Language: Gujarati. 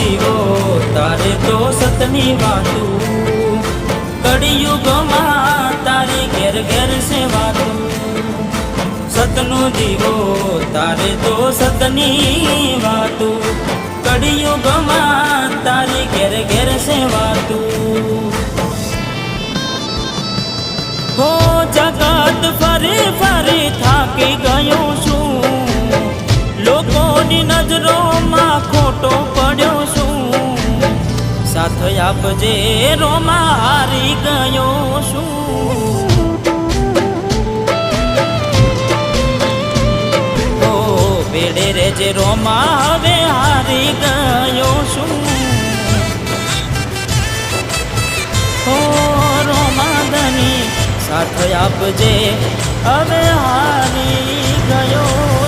દીવો તારે તો સતની વાતું, કળિયુગમાં તારી ઘેર ઘેર સેવાતું, સતનો દીવો તારે તો સતની વાતું, કળિયુગમાં તારી ઘેર ઘેર સેવાતું. હો જગત ફરી ફરી થાકી ગયો છું, લોકોની નજરોમાં ખોટો પડ્યો છું, સાથ આપજે રોમાં હારી ગયો છું. ઓ બેડે રેજે રોમાં હવે હારી ગયો છું. ઓ રોમાદની સાથ આપજે હવે હારી ગયો